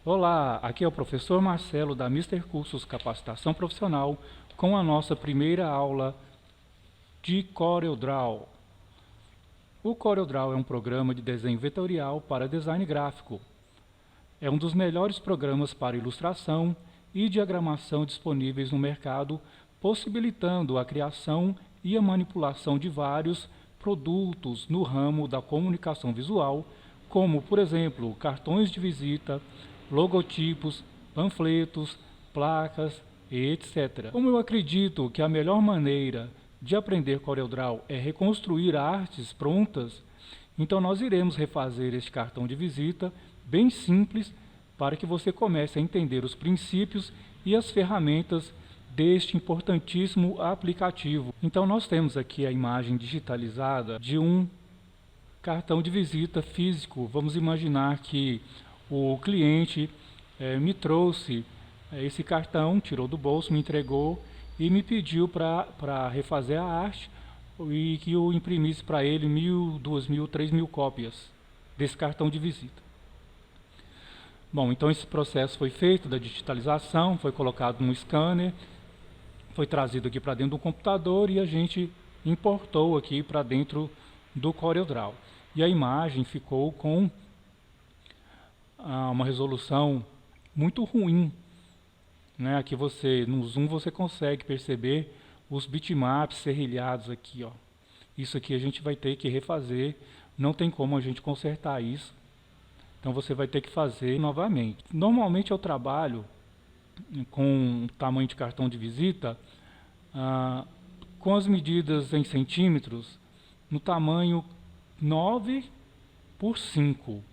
Olá, aqui é o professor Marcelo da Mister Cursos Capacitação Profissional com a nossa primeira aula de CorelDRAW. O CorelDRAW é um programa de desenho vetorial para design gráfico. É um dos melhores programas para ilustração e diagramação disponíveis no mercado, possibilitando a criação e a manipulação de vários produtos no ramo da comunicação visual, como, por exemplo, cartões de visita, logotipos, panfletos, placas e etc. Como eu acredito que a melhor maneira de aprender CorelDRAW é reconstruir artes prontas, então nós iremos refazer este cartão de visita bem simples para que você comece a entender os princípios e as ferramentas deste importantíssimo aplicativo. Então nós temos aqui a imagem digitalizada de um cartão de visita físico. Vamos imaginar que o cliente me trouxe esse cartão, tirou do bolso, me entregou e me pediu para refazer a arte e que eu imprimisse para ele 1.000, 2.000, 3.000 cópias desse cartão de visita. Bom, então esse processo foi feito da digitalização, foi colocado num scanner, foi trazido aqui para dentro do computador e a gente importou aqui para dentro do CorelDRAW. E a imagem ficou com uma resolução muito ruim, né? Aqui no zoom você consegue perceber os bitmaps serrilhados aqui, ó. Isso aqui a gente vai ter que refazer, não tem como a gente consertar isso. Então você vai ter que fazer novamente. Normalmente eu trabalho com tamanho de cartão de visita com as medidas em centímetros no tamanho 9 por 5.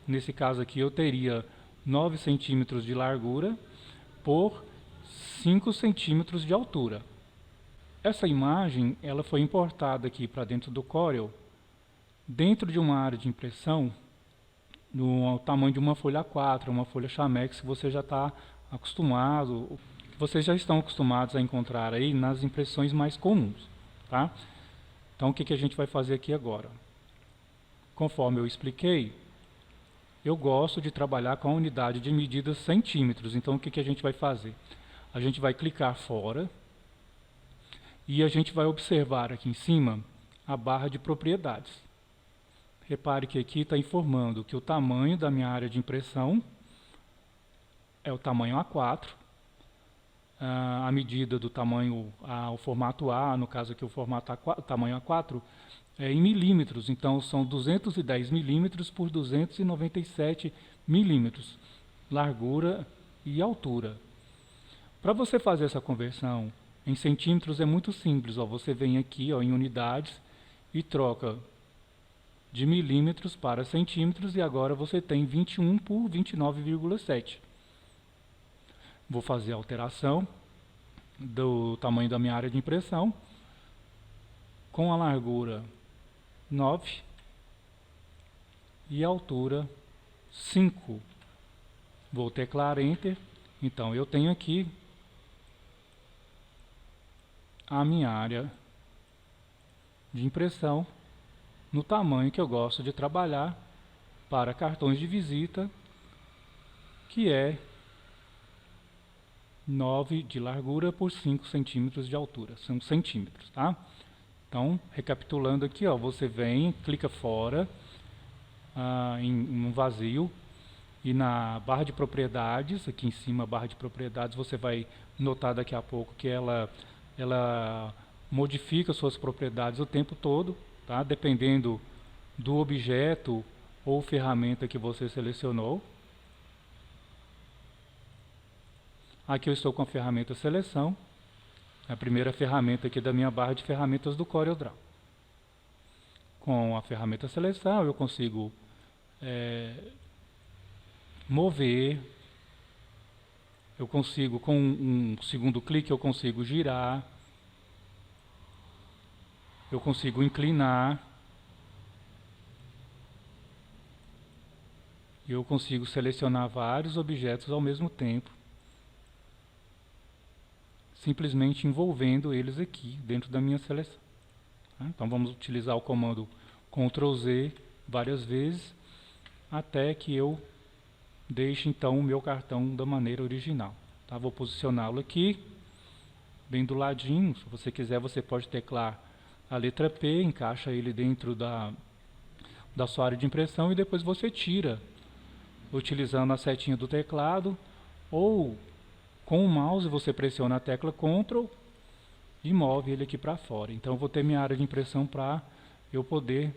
Nesse caso aqui eu teria 9 centímetros de largura por 5 centímetros de altura. Essa imagem ela foi importada aqui para dentro do Corel, dentro de uma área de impressão, no tamanho de uma folha A4, uma folha Chamex, que você já está acostumado, vocês já estão acostumados a encontrar aí nas impressões mais comuns, tá? Então o que a gente vai fazer aqui agora? Conforme eu expliquei, eu gosto de trabalhar com a unidade de medidas centímetros. Então o que a gente vai fazer? A gente vai clicar fora e a gente vai observar aqui em cima a barra de propriedades. Repare que aqui está informando que o tamanho da minha área de impressão é o tamanho A4, a medida do tamanho, o formato A, no caso aqui o formato A4, o tamanho A4, é em milímetros, então são 210 milímetros por 297 milímetros, largura e altura. Para você fazer essa conversão em centímetros é muito simples, ó, você vem aqui ó, em unidades e troca de milímetros para centímetros e agora você tem 21 por 29,7. Vou fazer a alteração do tamanho da minha área de impressão com a largura 9 e a altura 5. Vou teclar Enter. Então eu tenho aqui a minha área de impressão no tamanho que eu gosto de trabalhar para cartões de visita, que é 9 de largura por 5 centímetros de altura, são centímetros, tá? Então, recapitulando aqui, ó, você vem, clica fora, em um vazio, e na barra de propriedades, aqui em cima, a barra de propriedades, você vai notar daqui a pouco que ela modifica suas propriedades o tempo todo, tá? Dependendo do objeto ou ferramenta que você selecionou. Aqui eu estou com a ferramenta seleção, a primeira ferramenta aqui da minha barra de ferramentas do CorelDRAW. Com a ferramenta seleção eu consigo mover, eu consigo com um segundo clique eu consigo girar, eu consigo inclinar, e eu consigo selecionar vários objetos ao mesmo tempo, simplesmente envolvendo eles aqui dentro da minha seleção. Então vamos utilizar o comando Ctrl Z várias vezes até que eu deixe então o meu cartão da maneira original. Tá? Vou posicioná-lo aqui, bem do ladinho. Se você quiser, você pode teclar a letra P, encaixa ele dentro da sua área de impressão e depois você tira, utilizando a setinha do teclado, ou com o mouse você pressiona a tecla Ctrl e move ele aqui para fora. Então eu vou ter minha área de impressão para eu poder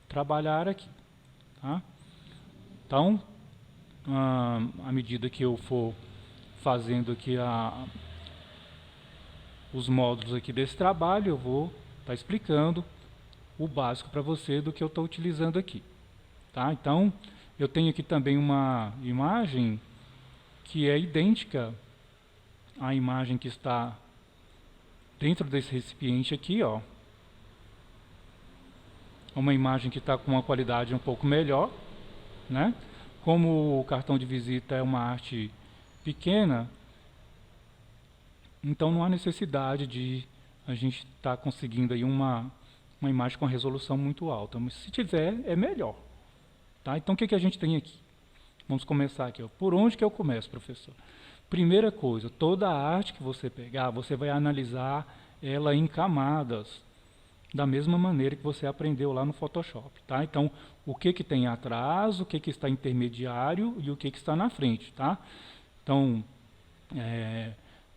trabalhar aqui. Tá? Então, à medida que eu for fazendo aqui os módulos aqui desse trabalho, eu vou estar explicando o básico para você do que eu estou utilizando aqui. Tá? Então, eu tenho aqui também uma imagem que é idêntica à imagem que está dentro desse recipiente aqui, ó. Uma imagem que está com uma qualidade um pouco melhor, né? Como o cartão de visita é uma arte pequena, então não há necessidade de a gente estar conseguindo aí uma imagem com resolução muito alta, mas se tiver, é melhor. Tá? Então o que a gente tem aqui? Vamos começar aqui. Ó. Por onde que eu começo, professor? Primeira coisa, toda a arte que você pegar, você vai analisar ela em camadas, da mesma maneira que você aprendeu lá no Photoshop. Tá? Então, o que tem atrás, o que está intermediário e o que está na frente. Tá? Então,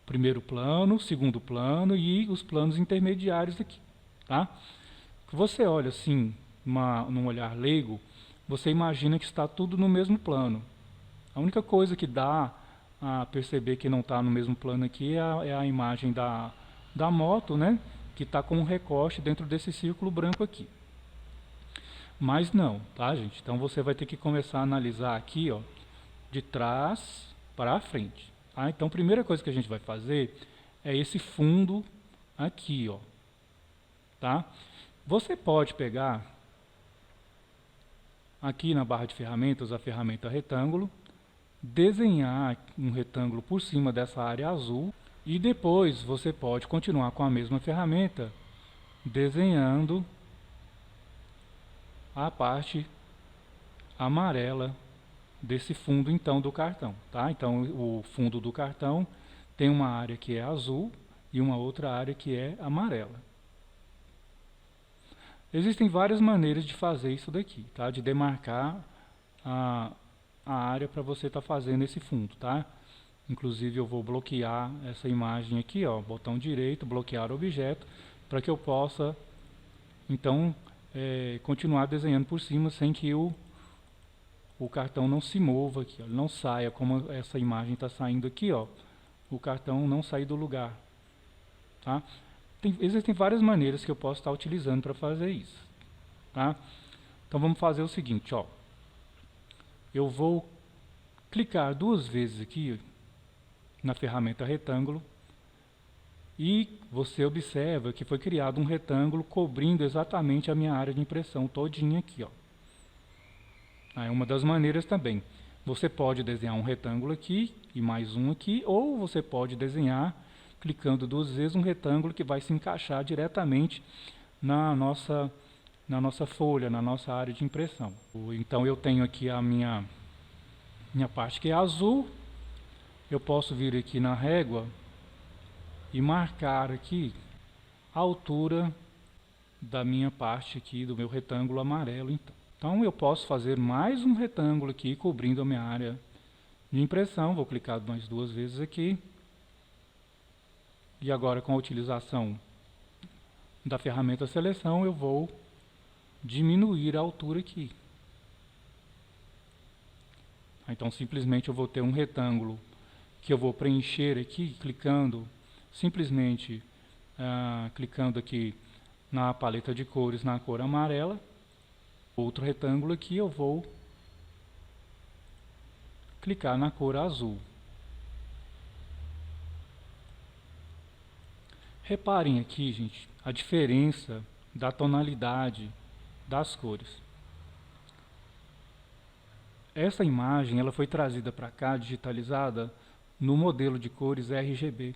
primeiro plano, segundo plano e os planos intermediários aqui. Tá? Você olha assim, num olhar leigo, você imagina que está tudo no mesmo plano. A única coisa que dá a perceber que não está no mesmo plano aqui é a imagem da moto, né? Que está com um recorte dentro desse círculo branco aqui. Mas não, tá, gente? Então você vai ter que começar a analisar aqui, ó, de trás para a frente. Tá? Então a primeira coisa que a gente vai fazer é esse fundo aqui, ó. Tá? Você pode pegar aqui na barra de ferramentas a ferramenta retângulo, desenhar um retângulo por cima dessa área azul e depois você pode continuar com a mesma ferramenta desenhando a parte amarela desse fundo então do cartão, tá? Então o fundo do cartão tem uma área que é azul e uma outra área que é amarela. Existem várias maneiras de fazer isso daqui, tá? De demarcar a área para você estar fazendo esse fundo, tá? Inclusive eu vou bloquear essa imagem aqui, ó, botão direito, bloquear objeto, para que eu possa então continuar desenhando por cima sem que o cartão não se mova aqui, ó, não saia como essa imagem está saindo aqui, ó, o cartão não sair do lugar, tá? Existem várias maneiras que eu posso estar utilizando para fazer isso, tá? Então vamos fazer o seguinte, ó, eu vou clicar duas vezes aqui na ferramenta retângulo e você observa que foi criado um retângulo cobrindo exatamente a minha área de impressão todinha aqui, ó. É uma das maneiras também. Você pode desenhar um retângulo aqui e mais um aqui, ou você pode desenhar, clicando duas vezes, um retângulo que vai se encaixar diretamente na nossa folha, na nossa área de impressão. Então eu tenho aqui a minha parte que é azul, eu posso vir aqui na régua e marcar aqui a altura da minha parte aqui, do meu retângulo amarelo. Então eu posso fazer mais um retângulo aqui, cobrindo a minha área de impressão. Vou clicar mais duas vezes aqui. E agora, com a utilização da ferramenta seleção, eu vou diminuir a altura aqui. Então simplesmente eu vou ter um retângulo que eu vou preencher aqui, clicando, simplesmente clicando aqui na paleta de cores na cor amarela. Outro retângulo aqui eu vou clicar na cor azul. Reparem aqui, gente, a diferença da tonalidade das cores. Essa imagem ela foi trazida para cá, digitalizada, no modelo de cores RGB.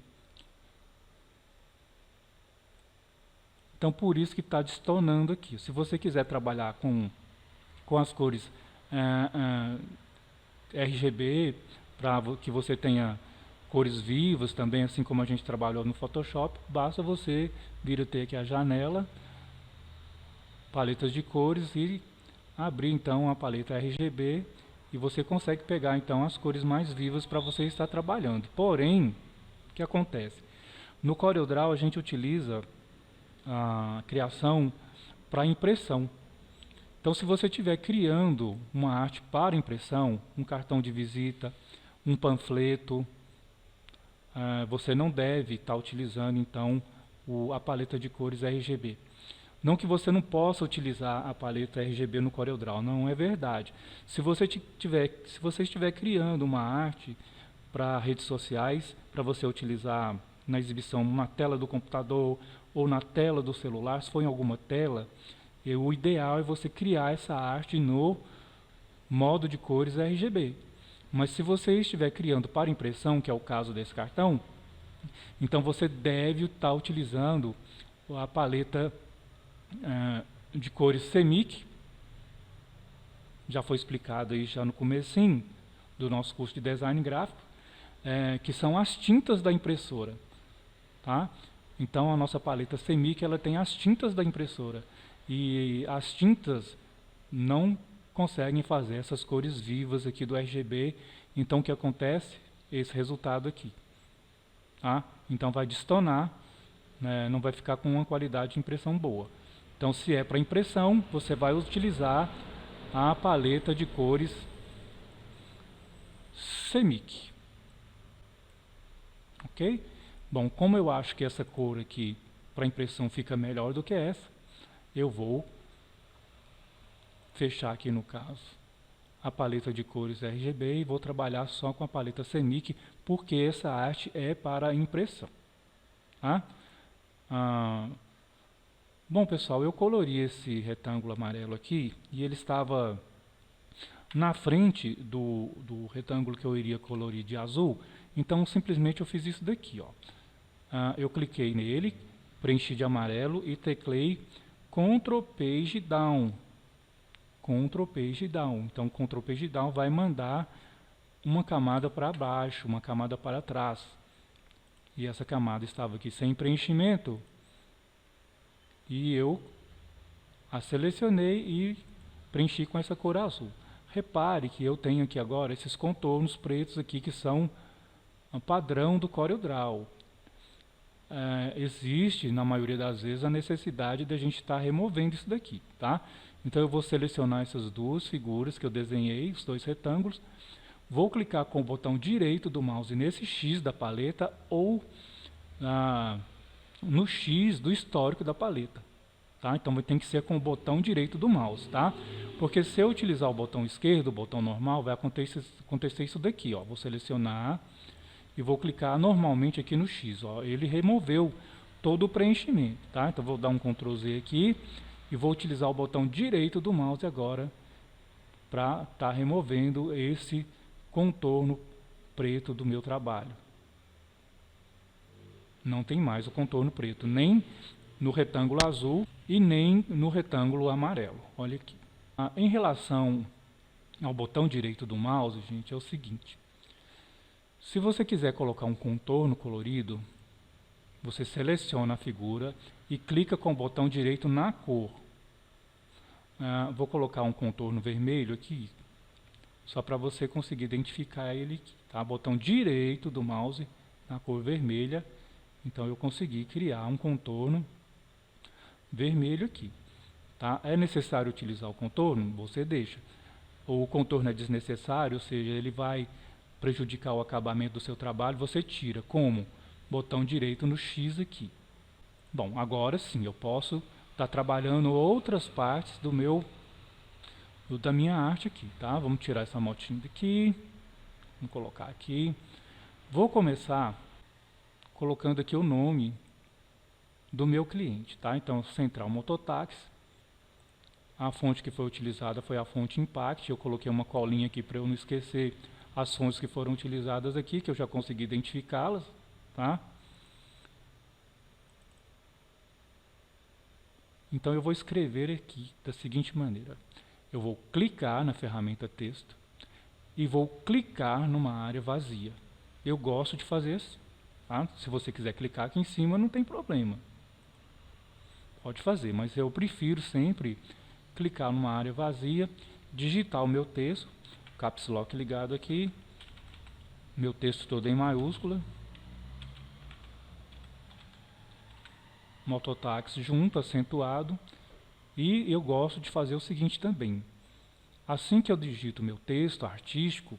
Então, por isso que está destoando aqui. Se você quiser trabalhar com as cores RGB, para que você tenha cores vivas também, assim como a gente trabalhou no Photoshop. Basta você vir até aqui a janela, paletas de cores, e abrir então a paleta RGB, e você consegue pegar então as cores mais vivas para você estar trabalhando. Porém, o que acontece? No CorelDRAW a gente utiliza a criação para impressão. Então, se você estiver criando uma arte para impressão, um cartão de visita, um panfleto, você não deve estar utilizando então a paleta de cores RGB. Não que você não possa utilizar a paleta RGB no CorelDRAW, não é verdade. Se você estiver criando uma arte para redes sociais, para você utilizar na exibição na tela do computador ou na tela do celular, se for em alguma tela, o ideal é você criar essa arte no modo de cores RGB. Mas se você estiver criando para impressão, que é o caso desse cartão, então você deve estar utilizando a paleta de cores CMYK. Já foi explicado aí já no comecinho do nosso curso de design gráfico, que são as tintas da impressora, tá? Então a nossa paleta CMYK, ela tem as tintas da impressora, e as tintas não conseguem fazer essas cores vivas aqui do RGB. Então o que acontece? Esse resultado aqui, tá? Então vai destonar, né? Não vai ficar com uma qualidade de impressão boa. Então, se é para impressão, você vai utilizar a paleta de cores CMYK. Ok? Bom, como eu acho que essa cor aqui para impressão fica melhor do que essa, eu vou fechar aqui, no caso, a paleta de cores RGB, e vou trabalhar só com a paleta CMYK, porque essa arte é para impressão. Tá? Bom, pessoal, eu colori esse retângulo amarelo aqui, e ele estava na frente do retângulo que eu iria colorir de azul. Então simplesmente eu fiz isso daqui, ó. Eu cliquei nele, preenchi de amarelo e teclei Ctrl Page Down. Ctrl Page Down. Então Ctrl Page Down vai mandar uma camada para baixo, uma camada para trás. E essa camada estava aqui sem preenchimento, e eu a selecionei e preenchi com essa cor azul. Repare que eu tenho aqui agora esses contornos pretos aqui, que são padrão do CorelDRAW. Existe, na maioria das vezes, a necessidade de a gente estar removendo isso daqui, tá? Então eu vou selecionar essas duas figuras que eu desenhei, os dois retângulos. Vou clicar com o botão direito do mouse nesse X da paleta, ou no X do histórico da paleta, tá? Então tem que ser com o botão direito do mouse, tá? Porque se eu utilizar o botão esquerdo, o botão normal, vai acontecer isso daqui, ó. Vou selecionar e vou clicar normalmente aqui no X, ó. Ele removeu todo o preenchimento, tá? Então vou dar um Ctrl Z aqui e vou utilizar o botão direito do mouse agora para estar removendo esse contorno preto do meu trabalho. Não tem mais o contorno preto, nem no retângulo azul e nem no retângulo amarelo. Olha aqui. Em relação ao botão direito do mouse, gente, é o seguinte. Se você quiser colocar um contorno colorido, você seleciona a figura e clica com o botão direito na cor. Vou colocar um contorno vermelho aqui, só para você conseguir identificar ele aqui, tá? Botão direito do mouse na cor vermelha. Então eu consegui criar um contorno vermelho aqui, tá? É necessário utilizar o contorno? Você deixa. Ou o contorno é desnecessário, ou seja, ele vai prejudicar o acabamento do seu trabalho, você tira. Como? Botão direito no X aqui. Bom, agora sim, eu posso estar trabalhando outras partes da minha arte aqui, tá? Vamos tirar essa motinha daqui, vamos colocar aqui. Vou começar colocando aqui o nome do meu cliente, tá? Então, Central Mototáxi. A fonte que foi utilizada foi a fonte Impact. Eu coloquei uma colinha aqui para eu não esquecer as fontes que foram utilizadas aqui, que eu já consegui identificá-las, tá? Então eu vou escrever aqui da seguinte maneira. Eu vou clicar na ferramenta texto e vou clicar numa área vazia. Eu gosto de fazer assim, tá? Se você quiser clicar aqui em cima, não tem problema. Pode fazer, mas eu prefiro sempre clicar numa área vazia, digitar o meu texto, Caps Lock ligado aqui, meu texto todo em maiúscula, mototáxi junto, acentuado, e eu gosto de fazer o seguinte também. Assim que eu digito meu texto artístico,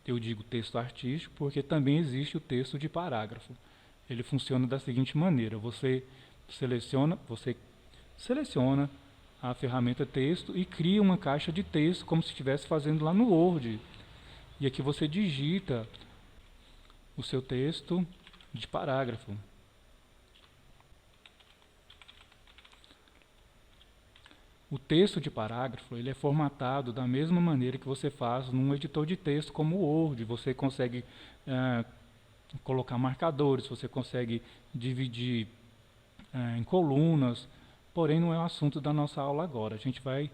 eu digo texto artístico porque também existe o texto de parágrafo. Ele funciona da seguinte maneira: você seleciona a ferramenta texto e cria uma caixa de texto como se estivesse fazendo lá no Word. E aqui você digita o seu texto de parágrafo. O texto de parágrafo ele é formatado da mesma maneira que você faz num editor de texto como o Word. Você consegue colocar marcadores, você consegue dividir em colunas, porém não é o assunto da nossa aula agora. A gente vai,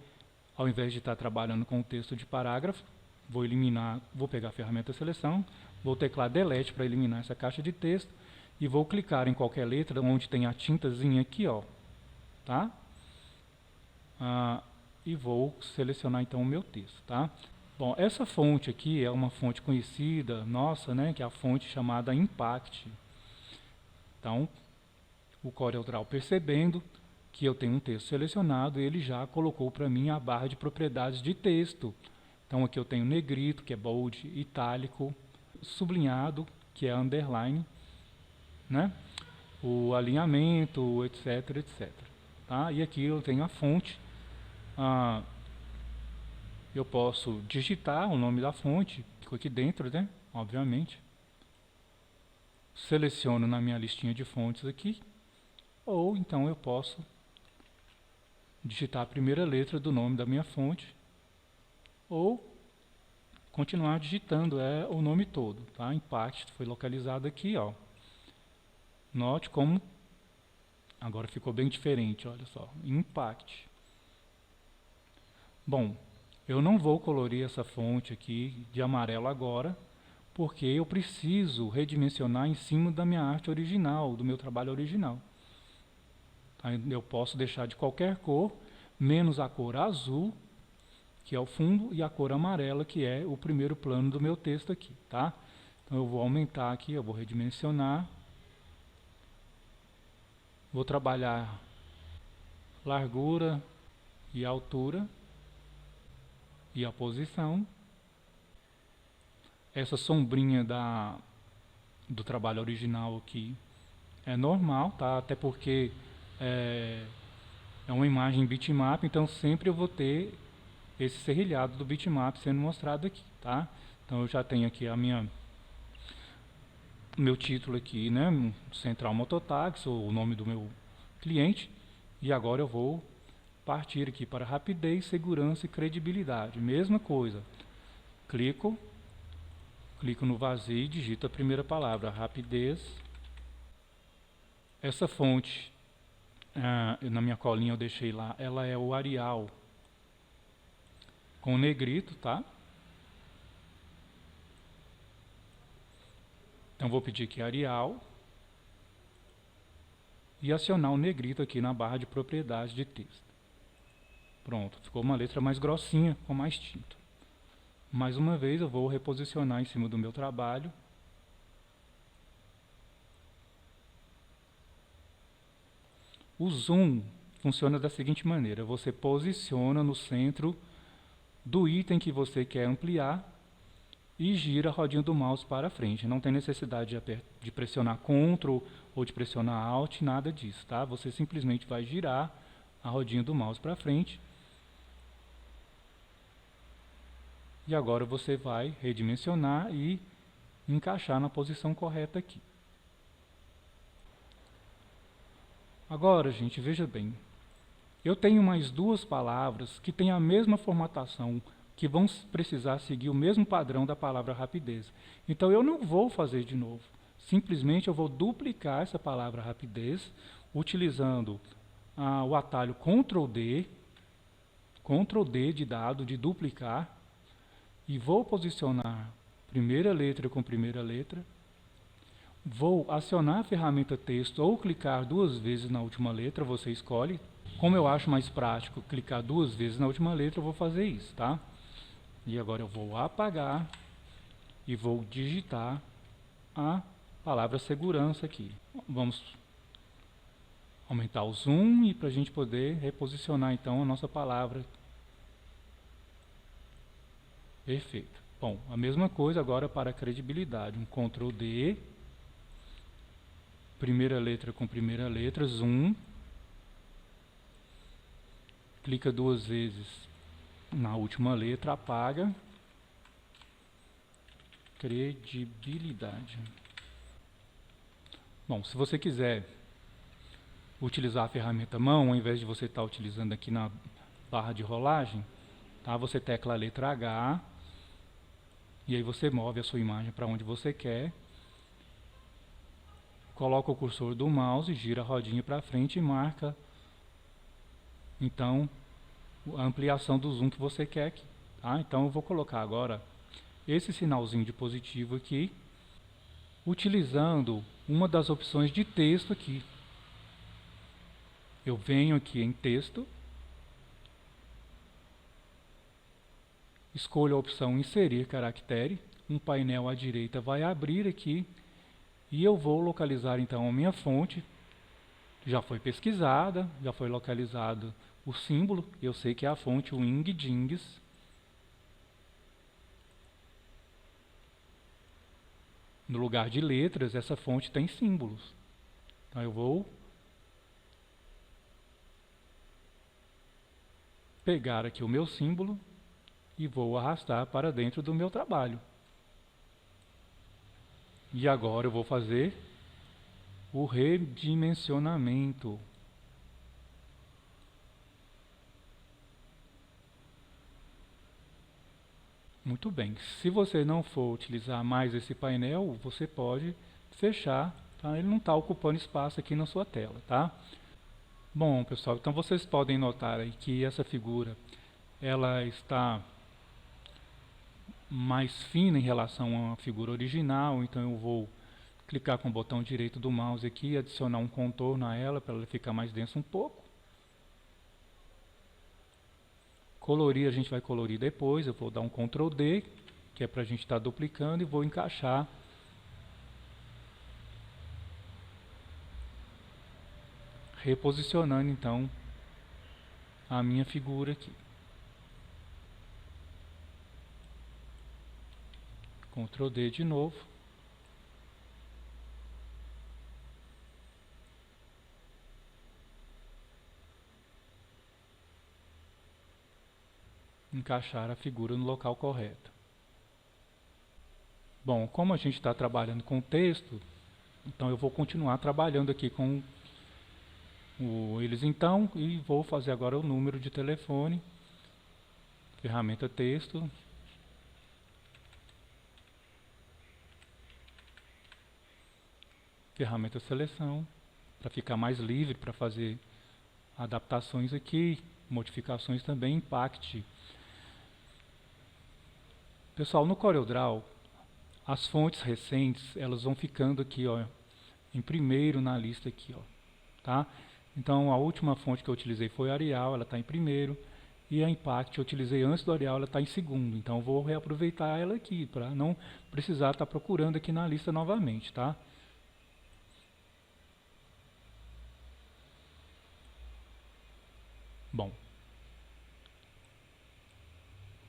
ao invés de estar trabalhando com o texto de parágrafo, vou pegar a ferramenta seleção, vou teclar delete para eliminar essa caixa de texto e vou clicar em qualquer letra onde tem a tintazinha aqui, ó, tá? E vou selecionar então o meu texto, tá? Bom, essa fonte aqui é uma fonte conhecida, nossa, né, que é a fonte chamada Impact. Então, o CorelDRAW, percebendo que eu tenho um texto selecionado, ele já colocou para mim a barra de propriedades de texto. Então, aqui eu tenho negrito, que é bold, itálico, sublinhado, que é underline, né? O alinhamento, etc, etc. Tá? E aqui eu tenho a fonte. Eu posso digitar o nome da fonte, ficou aqui dentro, né? Obviamente. Seleciono na minha listinha de fontes aqui, ou então eu posso digitar a primeira letra do nome da minha fonte, ou continuar digitando o nome todo, tá? Impact foi localizado aqui, ó. Note como agora ficou bem diferente, olha só, Impact. Bom, eu não vou colorir essa fonte aqui de amarelo agora, porque eu preciso redimensionar em cima da minha arte original, do meu trabalho original. Eu posso deixar de qualquer cor, menos a cor azul, que é o fundo, e a cor amarela, que é o primeiro plano do meu texto aqui, tá? Então eu vou aumentar aqui, eu vou redimensionar. Vou trabalhar largura e altura e a posição. Essa sombrinha do trabalho original aqui é normal, tá? Até porque é uma imagem bitmap, então sempre eu vou ter esse serrilhado do bitmap sendo mostrado aqui, tá? Então eu já tenho aqui meu título aqui, né? Central Mototáxi, ou o nome do meu cliente, e agora eu vou partir aqui para rapidez, segurança e credibilidade. Mesma coisa, clico no vazio e digito a primeira palavra, rapidez. Essa fonte, na minha colinha eu deixei lá, ela é o Arial com negrito, tá? Então vou pedir aqui Arial e acionar o negrito aqui na barra de propriedades de texto. Pronto, ficou uma letra mais grossinha, com mais tinta. Mais uma vez eu vou reposicionar em cima do meu trabalho. O zoom funciona da seguinte maneira: você posiciona no centro do item que você quer ampliar e gira a rodinha do mouse para frente. Não tem necessidade de pressionar Ctrl ou de pressionar Alt, nada disso, tá? Você simplesmente vai girar a rodinha do mouse para frente. E agora você vai redimensionar e encaixar na posição correta aqui. Agora, gente, veja bem. Eu tenho mais duas palavras que têm a mesma formatação, que vão precisar seguir o mesmo padrão da palavra rapidez. Então eu não vou fazer de novo. Simplesmente eu vou duplicar essa palavra rapidez, utilizando o atalho Ctrl D, Ctrl D de dado, de duplicar, e vou posicionar primeira letra com primeira letra. Vou acionar a ferramenta texto ou clicar 2 vezes na última letra, você escolhe. Como eu acho mais prático clicar 2 vezes na última letra, eu vou fazer isso, tá? E agora eu vou apagar e vou digitar a palavra segurança aqui. Vamos aumentar o zoom e para a gente poder reposicionar então a nossa palavra. Perfeito. Bom, a mesma coisa agora para a credibilidade. Um Ctrl D, primeira letra com primeira letra, zoom. Clica 2 vezes na última letra, apaga. Credibilidade. Bom, se você quiser utilizar a ferramenta mão, ao invés de você estar utilizando aqui na barra de rolagem, tá? Você tecla a letra H e aí você move a sua imagem para onde você quer. Coloca o cursor do mouse, gira a rodinha para frente e marca então a ampliação do zoom que você quer aqui, tá? Então eu vou colocar agora esse sinalzinho de positivo aqui, utilizando uma das opções de texto aqui. Eu venho aqui em texto, escolho a opção inserir caractere, um painel à direita vai abrir aqui e eu vou localizar então a minha fonte. Já foi pesquisada, já foi localizado o símbolo, eu sei que é a fonte Wingdings. No lugar de letras, essa fonte tem símbolos. Então eu vou pegar aqui o meu símbolo e vou arrastar para dentro do meu trabalho. E agora eu vou fazer o redimensionamento. Muito bem, se você não for utilizar mais esse painel, você pode fechar, tá? Ele não está ocupando espaço aqui na sua tela, tá? Bom, pessoal, então vocês podem notar aí que essa figura, ela está mais fina em relação à figura original, então eu vou clicar com o botão direito do mouse aqui e adicionar um contorno a ela para ela ficar mais densa um pouco. Colorir, a gente vai colorir depois, eu vou dar um Ctrl D, que é para a gente estar duplicando, e vou encaixar reposicionando então a minha figura aqui. Ctrl D de novo. Encaixar a figura no local correto. Bom, como a gente está trabalhando com texto, então eu vou continuar trabalhando aqui com eles então, e vou fazer agora o número de telefone, ferramenta texto, ferramenta seleção, para ficar mais livre para fazer adaptações aqui, modificações também, impact. Pessoal, no CorelDRAW, as fontes recentes, elas vão ficando aqui, ó, em primeiro na lista aqui, ó, tá? Então, a última fonte que eu utilizei foi a Arial, ela está em primeiro, e a Impact eu utilizei antes do Arial, ela está em segundo. Então, eu vou reaproveitar ela aqui, para não precisar estar procurando aqui na lista novamente, tá? Bom,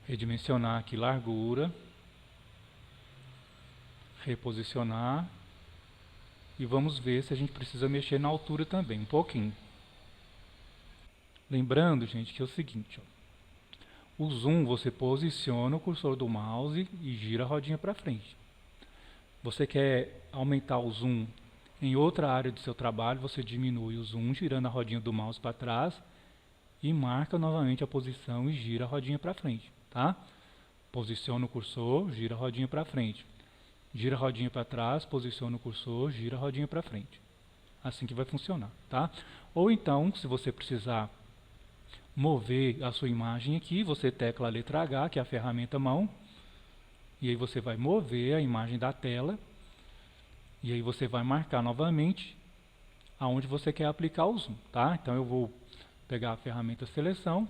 redimensionar aqui largura, reposicionar, e vamos ver se a gente precisa mexer na altura também, um pouquinho. Lembrando, gente, que é o seguinte, ó, o zoom você posiciona o cursor do mouse e gira a rodinha para frente. Você quer aumentar o zoom em outra área do seu trabalho, você diminui o zoom girando a rodinha do mouse para trás e marca novamente a posição e gira a rodinha para frente, tá? Posiciona o cursor, gira a rodinha para frente. Gira a rodinha para trás, posiciona o cursor, gira a rodinha para frente. Assim que vai funcionar, tá? Ou então, se você precisar mover a sua imagem aqui, você tecla a letra H, que é a ferramenta mão, e aí você vai mover a imagem da tela, e aí você vai marcar novamente aonde você quer aplicar o zoom, tá? Então eu vou pegar a ferramenta seleção,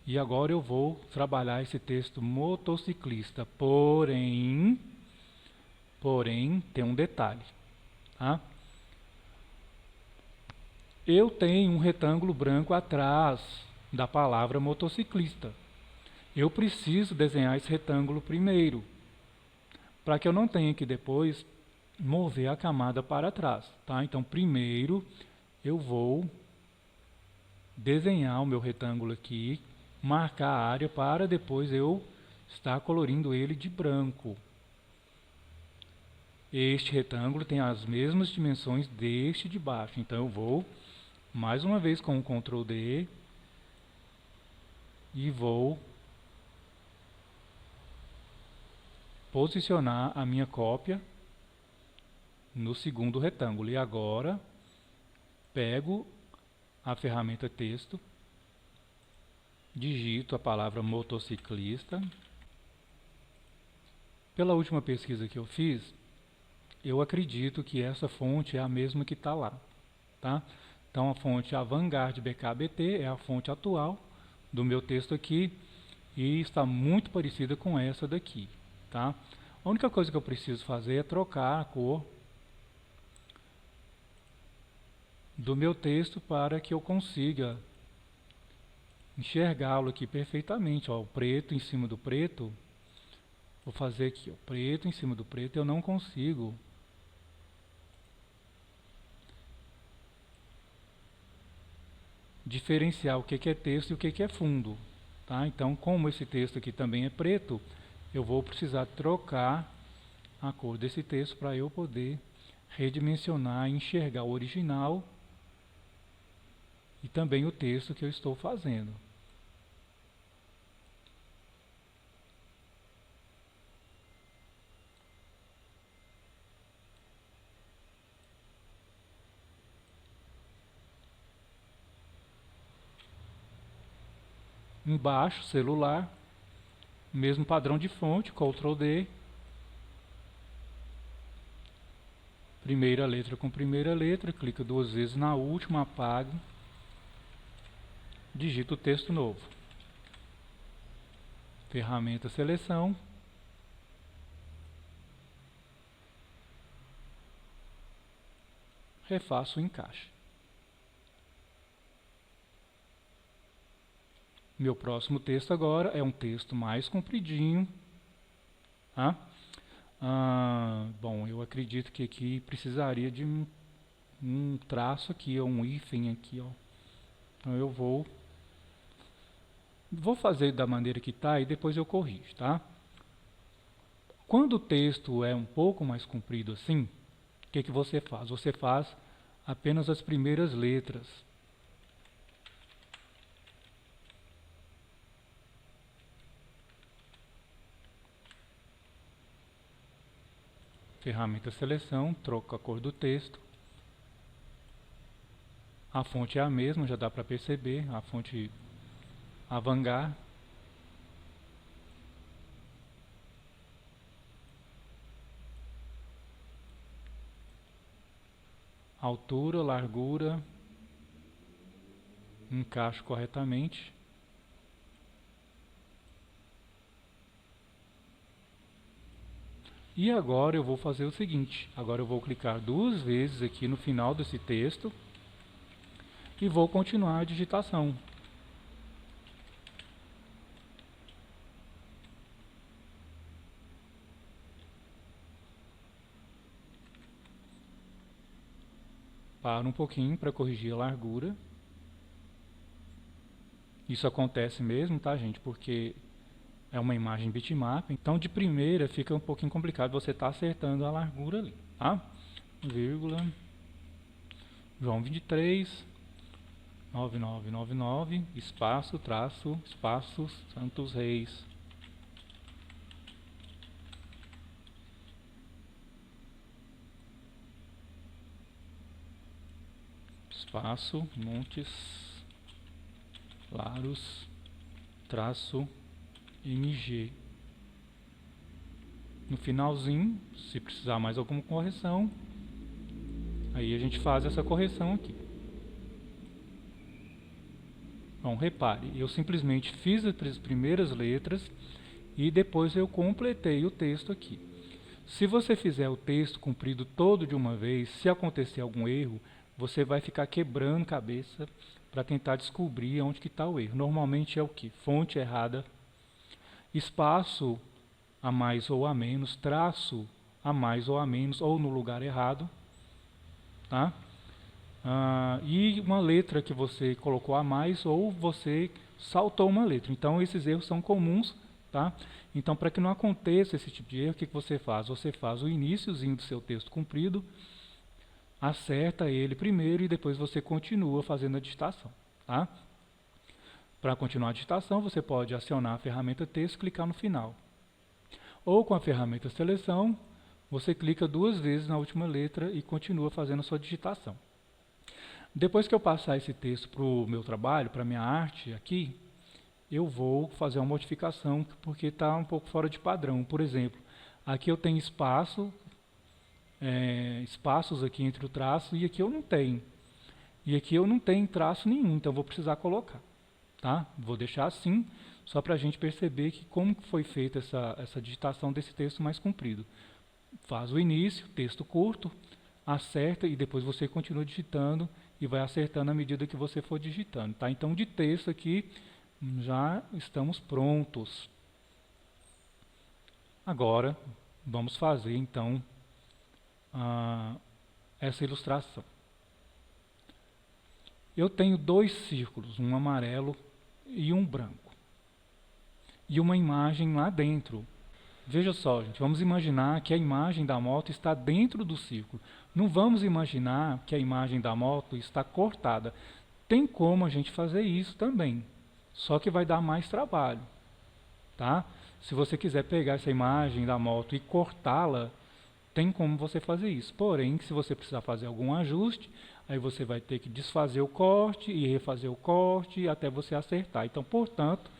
e agora eu vou trabalhar esse texto motociclista, porém tem um detalhe, tá? Eu tenho um retângulo branco atrás da palavra motociclista. Eu preciso desenhar esse retângulo primeiro, para que eu não tenha que depois mover a camada para trás, tá? Então, primeiro eu vou desenhar o meu retângulo aqui, marcar a área para depois eu estar colorindo ele de branco. Este retângulo tem as mesmas dimensões deste de baixo, então eu vou mais uma vez com o Ctrl D e vou posicionar a minha cópia no segundo retângulo. E agora pego a ferramenta texto, digito a palavra motociclista. Pela última pesquisa que eu fiz, eu acredito que essa fonte é a mesma que está lá, tá? Então a fonte Avantgarde BKBT é a fonte atual do meu texto aqui e está muito parecida com essa daqui, tá? A única coisa que eu preciso fazer é trocar a cor do meu texto para que eu consiga enxergá-lo aqui perfeitamente. Ó, o preto em cima do preto, vou fazer aqui, ó, preto em cima do preto, eu não consigo diferenciar o que é texto e o que é fundo, tá? Então, como esse texto aqui também é preto, eu vou precisar trocar a cor desse texto para eu poder redimensionar e enxergar o original e também o texto que eu estou fazendo. Embaixo, celular, mesmo padrão de fonte, Ctrl D. Primeira letra com primeira letra, clica duas vezes na última, apaga, digita o texto novo. Ferramenta seleção. Refaço o encaixe. Meu próximo texto agora é um texto mais compridinho, tá? Bom, eu acredito que aqui precisaria de um traço aqui, ou um hífen aqui, ó. Então eu vou fazer da maneira que está e depois eu corrijo, tá? Quando o texto é um pouco mais comprido assim, o que você faz? Você faz apenas as primeiras letras. Ferramenta seleção, troca a cor do texto. A fonte é a mesma, já dá para perceber, a fonte Avantgarde. Altura, largura, encaixo corretamente. E agora eu vou fazer o seguinte, agora eu vou clicar duas vezes aqui no final desse texto e vou continuar a digitação. Paro um pouquinho para corrigir a largura. Isso acontece mesmo, tá, gente? Porque é uma imagem bitmap, então de primeira fica um pouquinho complicado você estar acertando a largura ali, tá? Vírgula, João 23, 9999, espaço, traço, espaço, Santos Reis. Espaço, Montes claros, traço MG. No finalzinho, se precisar mais alguma correção, aí a gente faz essa correção aqui. Então, repare, eu simplesmente fiz as primeiras letras e depois eu completei o texto aqui. Se você fizer o texto comprido todo de uma vez, se acontecer algum erro, você vai ficar quebrando cabeça para tentar descobrir onde que está o erro. Normalmente é o que? Fonte errada, espaço a mais ou a menos, traço a mais ou a menos, ou no lugar errado, tá? E uma letra que você colocou a mais ou você saltou uma letra. Então esses erros são comuns, tá? Então para que não aconteça esse tipo de erro, o que você faz? Você faz o iniciozinho do seu texto comprido, acerta ele primeiro e depois você continua fazendo a digitação, tá? Para continuar a digitação, você pode acionar a ferramenta texto e clicar no final. Ou com a ferramenta seleção, você clica 2 vezes na última letra e continua fazendo a sua digitação. Depois que eu passar esse texto para o meu trabalho, para a minha arte aqui, eu vou fazer uma modificação porque está um pouco fora de padrão. Por exemplo, aqui eu tenho espaços aqui entre o traço e aqui eu não tenho. E aqui eu não tenho traço nenhum, então vou precisar colocar. Tá? Vou deixar assim, só para a gente perceber que como foi feita essa digitação desse texto mais comprido. Faz o início, texto curto, acerta e depois você continua digitando e vai acertando à medida que você for digitando. Tá? Então, de texto aqui, já estamos prontos. Agora, vamos fazer então essa ilustração. Eu tenho 2 círculos, um amarelo e um branco. E uma imagem lá dentro. Veja só, gente, vamos imaginar que a imagem da moto está dentro do círculo. Não vamos imaginar que a imagem da moto está cortada. Tem como a gente fazer isso também, só que vai dar mais trabalho, tá? Se você quiser pegar essa imagem da moto e cortá-la, tem como você fazer isso. Porém, se você precisar fazer algum ajuste, aí você vai ter que desfazer o corte e refazer o corte até você acertar. Então, portanto,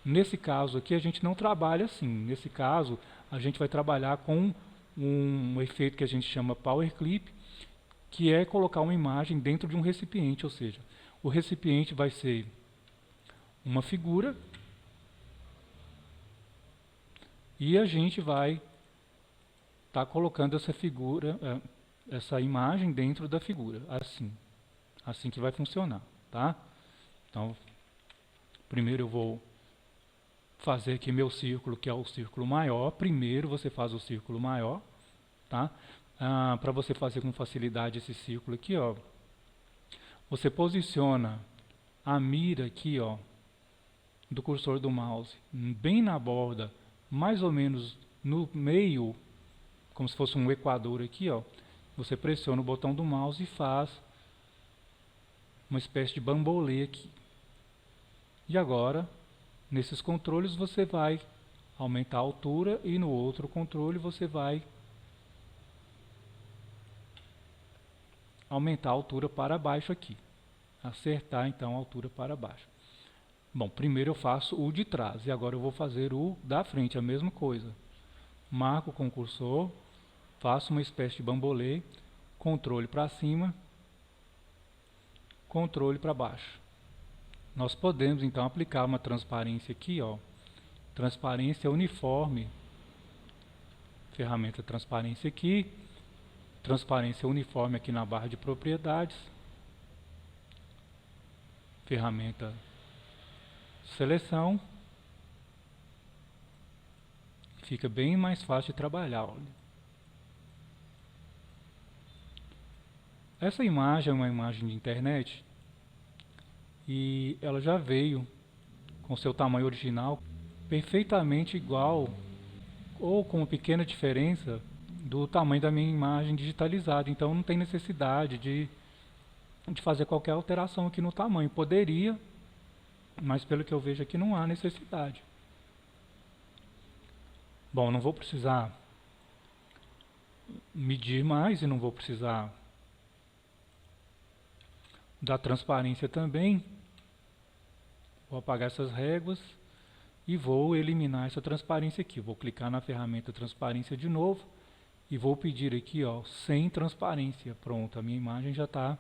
nesse caso aqui a gente não trabalha assim. Nesse caso, a gente vai trabalhar com um efeito que a gente chama Power Clip, que é colocar uma imagem dentro de um recipiente, ou seja, o recipiente vai ser uma figura e a gente vai estar colocando essa figura, essa imagem dentro da figura, assim que vai funcionar, tá? Então, primeiro eu vou fazer aqui meu círculo, que é o círculo maior. Primeiro você faz o círculo maior, tá? Para você fazer com facilidade esse círculo aqui, ó, você posiciona a mira aqui, ó, do cursor do mouse, bem na borda, mais ou menos no meio, como se fosse um equador aqui, ó. Você pressiona o botão do mouse e faz uma espécie de bambolê aqui. E agora, nesses controles você vai aumentar a altura e no outro controle você vai aumentar a altura para baixo aqui. Acertar então a altura para baixo. Bom, primeiro eu faço o de trás e agora eu vou fazer o da frente, a mesma coisa. Marco com o cursor, faço uma espécie de bambolê, controle para cima, controle para baixo. Nós podemos então aplicar uma transparência aqui, ó, transparência uniforme, ferramenta transparência aqui, transparência uniforme aqui na barra de propriedades, ferramenta seleção, fica bem mais fácil de trabalhar. Olha. Essa imagem é uma imagem de internet e ela já veio com seu tamanho original perfeitamente igual ou com uma pequena diferença do tamanho da minha imagem digitalizada, então não tem necessidade de fazer qualquer alteração aqui no tamanho. Poderia, mas pelo que eu vejo aqui não há necessidade. Bom, não vou precisar medir mais e não vou precisar da transparência também. Vou apagar essas réguas e vou eliminar essa transparência aqui. Vou clicar na ferramenta transparência de novo e vou pedir aqui, ó, sem transparência. Pronto, a minha imagem já está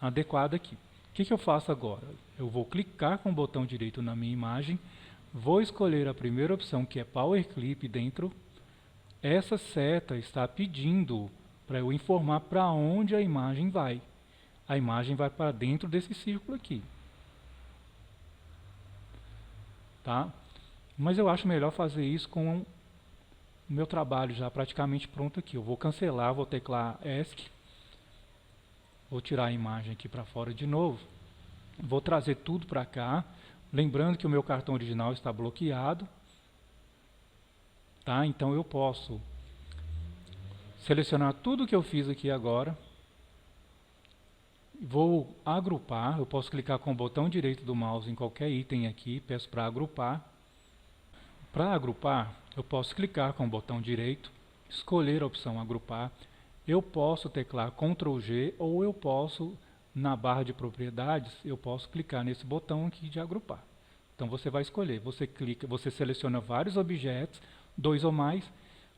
adequada aqui. O que eu faço agora? Eu vou clicar com o botão direito na minha imagem, vou escolher a primeira opção, que é Power Clip dentro. Essa seta está pedindo para eu informar para onde a imagem vai. A imagem vai para dentro desse círculo aqui. Tá? Mas eu acho melhor fazer isso com o meu trabalho já praticamente pronto aqui. Eu vou cancelar, vou teclar ESC. Vou tirar a imagem aqui para fora de novo. Vou trazer tudo para cá. Lembrando que o meu cartão original está bloqueado. Tá? Então eu posso selecionar tudo que eu fiz aqui agora. Vou agrupar. Eu posso clicar com o botão direito do mouse em qualquer item aqui. Peço para agrupar. Para agrupar, eu posso clicar com o botão direito, escolher a opção agrupar. Eu posso teclar Ctrl G ou eu posso, na barra de propriedades, eu posso clicar nesse botão aqui de agrupar. Então você vai escolher, você clica, você seleciona vários objetos, 2 ou mais,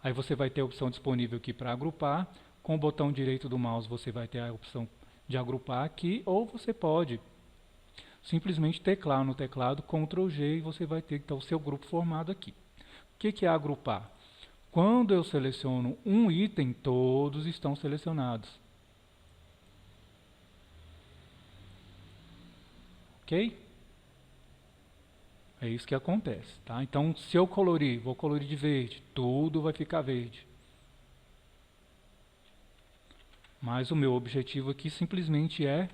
aí você vai ter a opção disponível aqui para agrupar. Com o botão direito do mouse você vai ter a opção de agrupar aqui, ou você pode simplesmente teclar no teclado Ctrl G e você vai ter então, o seu grupo formado aqui. O que é agrupar? Quando eu seleciono um item, todos estão selecionados. Ok? É isso que acontece. Tá? Então, se eu colorir, vou colorir de verde, tudo vai ficar verde. Mas o meu objetivo aqui simplesmente é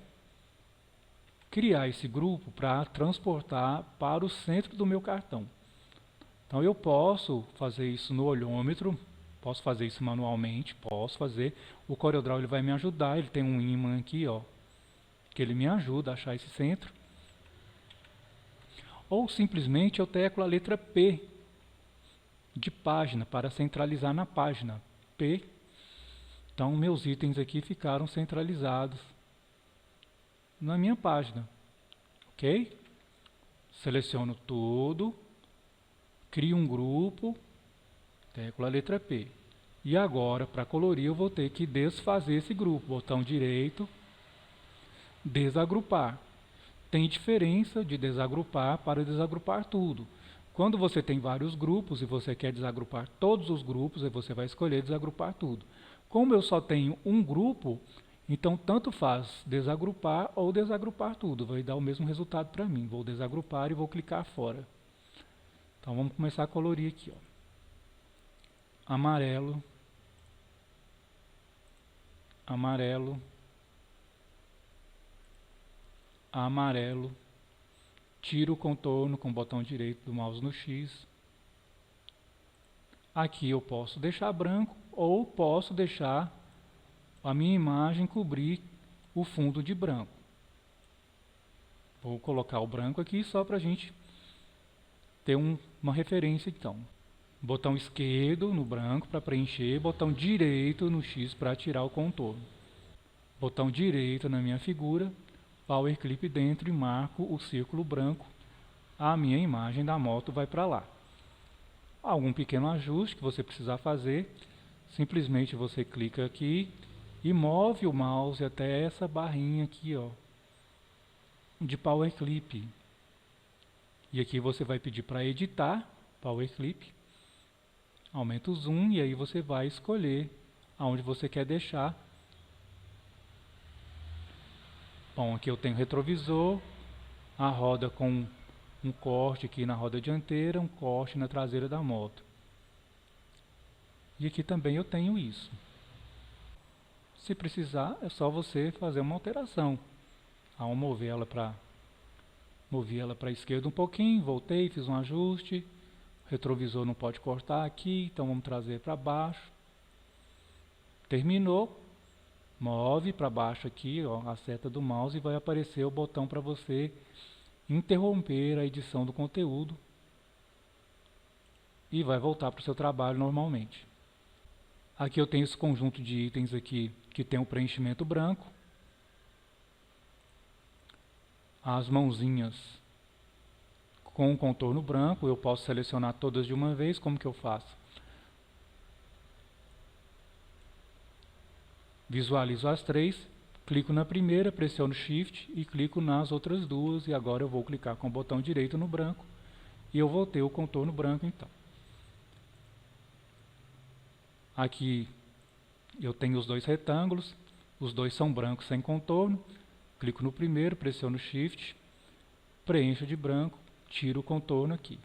criar esse grupo para transportar para o centro do meu cartão. Então eu posso fazer isso no olhômetro, posso fazer isso manualmente, posso fazer. O CorelDRAW ele vai me ajudar, ele tem um ímã aqui, ó, que ele me ajuda a achar esse centro. Ou simplesmente eu teclo a letra P de página para centralizar na página. P. Então meus itens aqui ficaram centralizados na minha página. Ok? Seleciono tudo. Crio um grupo, teclo a letra P. E agora, para colorir, eu vou ter que desfazer esse grupo. Botão direito, desagrupar. Tem diferença de desagrupar para desagrupar tudo. Quando você tem vários grupos e você quer desagrupar todos os grupos, aí você vai escolher desagrupar tudo. Como eu só tenho um grupo, então tanto faz desagrupar ou desagrupar tudo. Vai dar o mesmo resultado para mim. Vou desagrupar e vou clicar fora. Então vamos começar a colorir aqui, ó. Amarelo, amarelo, amarelo. Tiro o contorno com o botão direito do mouse no X. Aqui eu posso deixar branco ou posso deixar a minha imagem cobrir o fundo de branco. Vou colocar o branco aqui só para a gente ter uma referência então. Botão esquerdo no branco para preencher, botão direito no X para tirar o contorno. Botão direito na minha figura, Power Clip dentro e marco o círculo branco. A minha imagem da moto vai para lá. Algum pequeno ajuste que você precisar fazer, simplesmente você clica aqui e move o mouse até essa barrinha aqui, ó, de Power Clip. E aqui você vai pedir para editar, Power Clip, aumenta o zoom e aí você vai escolher aonde você quer deixar. Bom, aqui eu tenho retrovisor, a roda com um corte aqui na roda dianteira, um corte na traseira da moto. E aqui também eu tenho isso. Se precisar, é só você fazer uma alteração. Ao mover ela para a esquerda um pouquinho, voltei, fiz um ajuste. O retrovisor não pode cortar aqui, então vamos trazer para baixo. Terminou. Move para baixo aqui, ó, a seta do mouse e vai aparecer o botão para você interromper a edição do conteúdo. E vai voltar para o seu trabalho normalmente. Aqui eu tenho esse conjunto de itens aqui que tem o preenchimento branco. As mãozinhas com um contorno branco, eu posso selecionar todas de uma vez. Como que eu faço? Visualizo as três, clico na primeira, pressiono Shift e clico nas outras duas, e agora eu vou clicar com o botão direito no branco e eu vou ter o contorno branco então. Aqui eu tenho os dois retângulos, os dois são brancos sem contorno, clico no primeiro, pressiono Shift, preencho de branco, tiro o contorno aqui.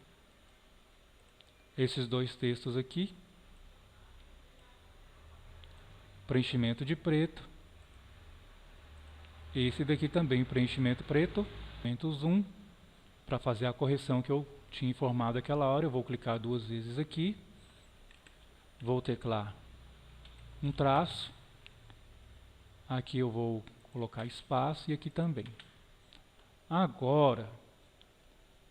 Esses dois textos aqui, preenchimento de preto. Esse daqui também, preenchimento preto. Aumento o zoom para fazer a correção que eu tinha informado aquela hora. Eu vou clicar duas vezes aqui. Vou teclar um traço. Aqui eu vou colocar espaço e aqui também. Agora,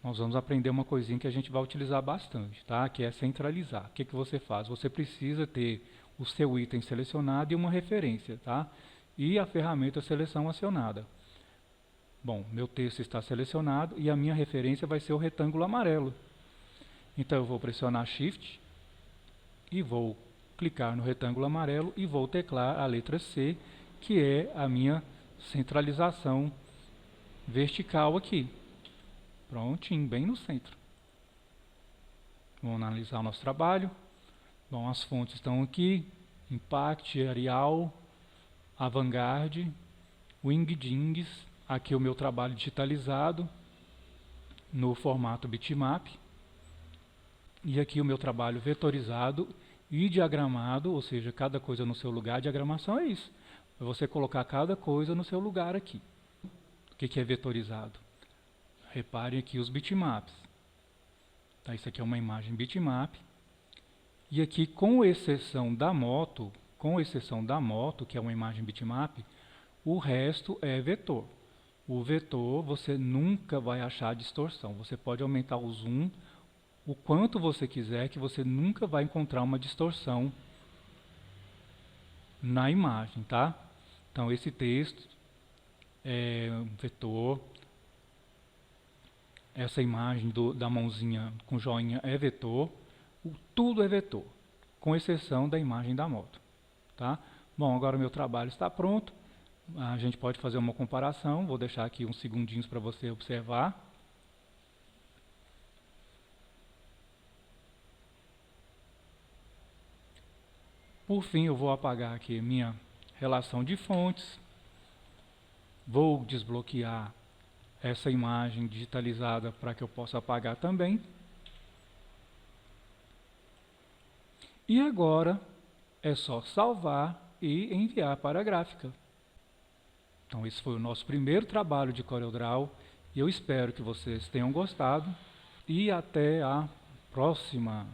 nós vamos aprender uma coisinha que a gente vai utilizar bastante, tá? Que é centralizar. O que você faz? Você precisa ter o seu item selecionado e uma referência, tá? E a ferramenta seleção acionada. Bom, meu texto está selecionado e a minha referência vai ser o retângulo amarelo. Então eu vou pressionar Shift e vou clicar no retângulo amarelo e vou teclar a letra C, que é a minha centralização vertical aqui. Prontinho, bem no centro. Vamos analisar o nosso trabalho. Bom, as fontes estão aqui: Impact, Arial, Avantgarde, Wingdings. Aqui o meu trabalho digitalizado no formato bitmap. E aqui o meu trabalho vetorizado e diagramado, ou seja, cada coisa no seu lugar. Diagramação é isso, é você colocar cada coisa no seu lugar aqui. O que é vetorizado? Reparem aqui os bitmaps. Tá, isso aqui é uma imagem bitmap. E aqui, com exceção da moto, que é uma imagem bitmap, o resto é vetor. O vetor você nunca vai achar distorção. Você pode aumentar o zoom o quanto você quiser, que você nunca vai encontrar uma distorção na imagem, tá? Então esse texto é um vetor. Essa imagem da mãozinha com joinha é vetor. Tudo é vetor, com exceção da imagem da moto, tá? Bom, agora o meu trabalho está pronto. A gente pode fazer uma comparação. Vou deixar aqui uns segundinhos para você observar. Por fim, eu vou apagar aqui minha relação de fontes. Vou desbloquear essa imagem digitalizada para que eu possa apagar também. E agora é só salvar e enviar para a gráfica. Então esse foi o nosso primeiro trabalho de CorelDRAW. Eu espero que vocês tenham gostado e até a próxima.